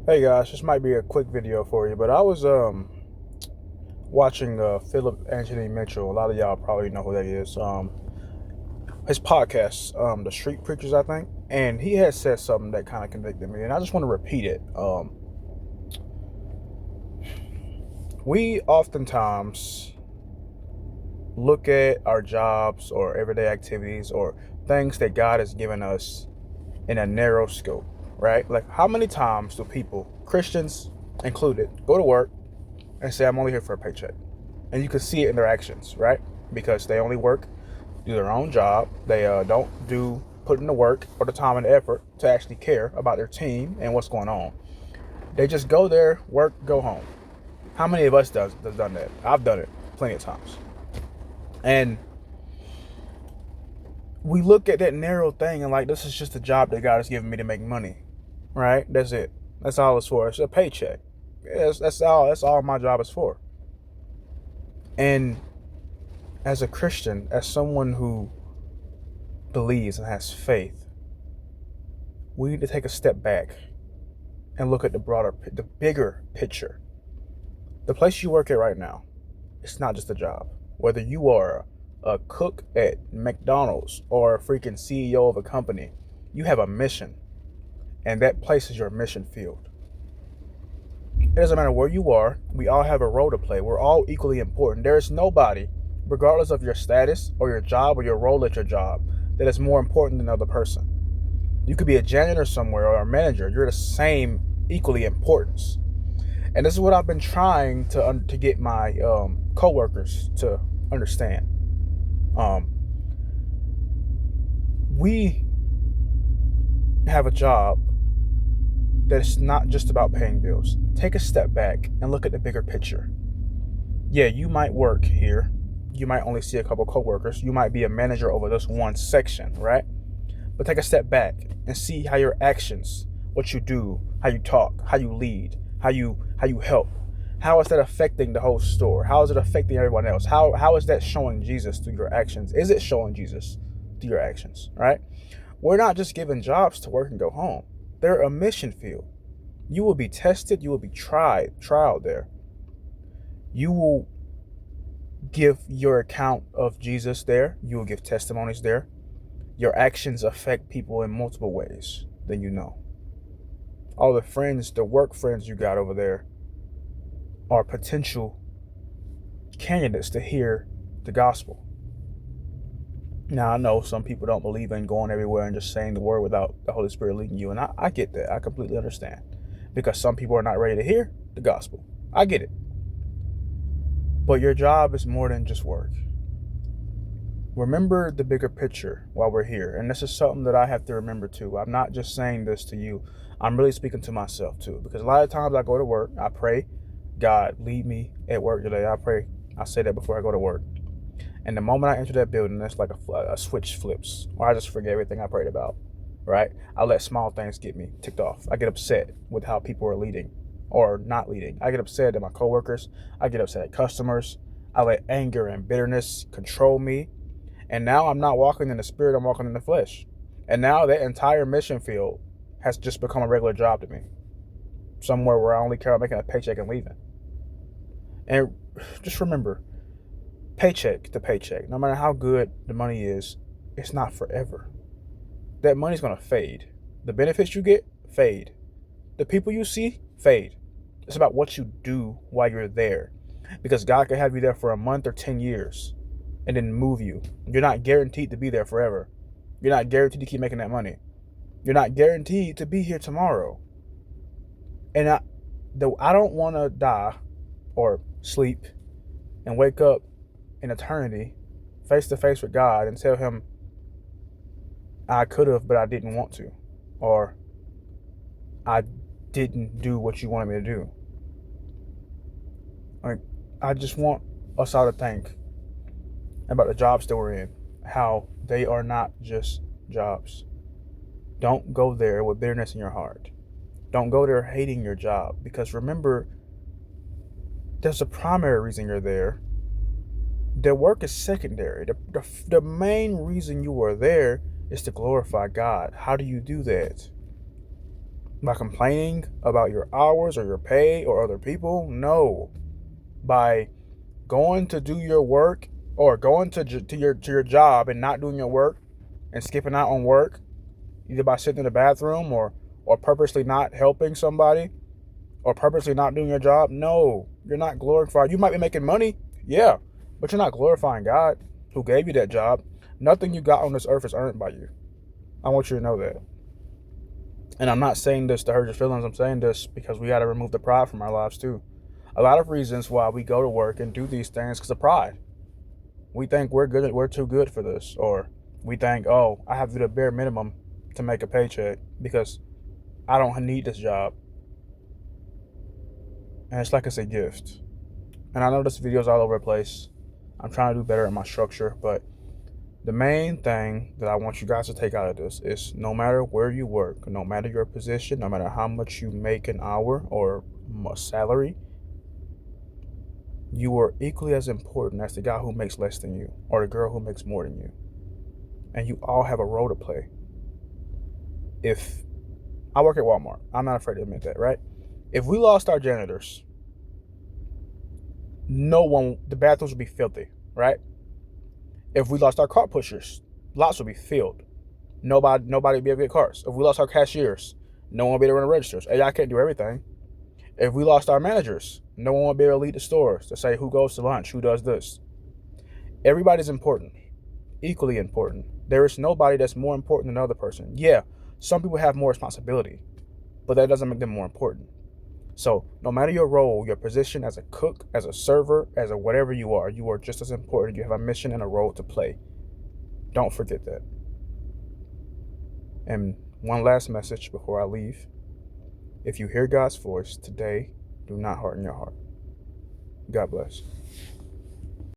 Hey guys, this might be a quick video for you, but I was watching Philip Anthony Mitchell. A lot of y'all probably know who that is. His podcast, The Street Preachers, I think, and he had said something that kind of convicted me, and I just want to repeat it. We oftentimes look at our jobs or everyday activities or things that God has given us in a narrow scope, right? Like, how many times do people, Christians included, go to work and say, I'm only here for a paycheck? And you can see it in their actions, right? Because they only work, do their own job. They don't put in the work or the time and the effort to actually care about their team and what's going on. They just go there, work, go home. How many of us does done that? I've done it plenty of times. And we look at that narrow thing and like, this is just a job that God has given me to make money, right? That's it. That's all it's for. It's a paycheck. Yes, that's all. That's all my job is for. And as a Christian, as someone who believes and has faith, we need to take a step back and look at the bigger picture. The place you work at right now, it's not just a job. Whether you are a cook at McDonald's or a freaking CEO of a company, you have a mission, and that place is your mission field. It doesn't matter where you are, we all have a role to play. We're all equally important. There is nobody, regardless of your status or your job or your role at your job, that is more important than another person. You could be a janitor somewhere or a manager. You're the same equally importance. And this is what I've been trying to get my coworkers to understand. We have a job that's not just about paying bills. Take a step back and look at the bigger picture. Yeah, you might work here. You might only see a couple coworkers. You might be a manager over this one section, right? But take a step back and see how your actions, what you do, how you talk, how you lead, how you help. How is that affecting the whole store? How is it affecting everyone else? How is that showing Jesus through your actions? Is it showing Jesus through your actions, right? We're not just given jobs to work and go home. They're a mission field. You will be tested. You will be trialed there. You will give your account of Jesus there. You will give testimonies there. Your actions affect people in multiple ways than you know. All the friends, the work friends you got over there are potential candidates to hear the gospel. Now, I know some people don't believe in going everywhere and just saying the word without the Holy Spirit leading you. And I get that. I completely understand. Because some people are not ready to hear the gospel. I get it. But your job is more than just work. Remember the bigger picture while we're here. And this is something that I have to remember too. I'm not just saying this to you. I'm really speaking to myself too. Because a lot of times I go to work, I pray, God, lead me at work today. I pray. I say that before I go to work. And the moment I enter that building, it's like a switch flips, or I just forget everything I prayed about, right? I let small things get me ticked off. I get upset with how people are leading or not leading. I get upset at my coworkers. I get upset at customers. I let anger and bitterness control me. And now I'm not walking in the spirit, I'm walking in the flesh. And now that entire mission field has just become a regular job to me. Somewhere where I only care about making a paycheck and leaving. And just remember, paycheck to paycheck, no matter how good the money is, it's not forever. That money's going to fade. The benefits you get, fade. The people you see, fade. It's about what you do while you're there. Because God could have you there for a month or 10 years and then move you. You're not guaranteed to be there forever. You're not guaranteed to keep making that money. You're not guaranteed to be here tomorrow. And I don't want to die or sleep and wake up in eternity face to face with God and tell him I could have, but I didn't want to, or I didn't do what you wanted me to do. Like, I just want us all to think about the jobs that we're in, how they are not just jobs. Don't go there with bitterness in your heart. Don't go there hating your job, because remember, there's a primary reason you're there. Their work is secondary. The main reason you are there is to glorify God. How do you do that? By complaining about your hours or your pay or other people? No. By going to do your work or going to your job and not doing your work and skipping out on work, either by sitting in the bathroom or purposely not helping somebody or purposely not doing your job? No, you're not glorifying. You might be making money, yeah, but you're not glorifying God who gave you that job. Nothing you got on this earth is earned by you. I want you to know that. And I'm not saying this to hurt your feelings. I'm saying this because we got to remove the pride from our lives too. A lot of reasons why we go to work and do these things because of pride. We think we're too good for this, or we think, oh, I have to do the bare minimum to make a paycheck because I don't need this job. And it's like it's a gift. And I know this video's all over the place. I'm trying to do better at my structure, but the main thing that I want you guys to take out of this is no matter where you work, no matter your position, no matter how much you make an hour or a salary, you are equally as important as the guy who makes less than you or the girl who makes more than you. And you all have a role to play. If I work at Walmart, I'm not afraid to admit that, right? If we lost our janitors, the bathrooms would be filthy, right? If we lost our cart pushers, lots would be filled. Nobody would be able to get carts. If we lost our cashiers, no one would be able to run the registers. AI can't do everything. If we lost our managers, no one would be able to lead the stores to say who goes to lunch, who does this. Everybody's important, equally important. There is nobody that's more important than another person. Yeah, some people have more responsibility, but that doesn't make them more important. So no matter your role, your position as a cook, as a server, as a whatever you are just as important. You have a mission and a role to play. Don't forget that. And one last message before I leave. If you hear God's voice today, do not harden your heart. God bless.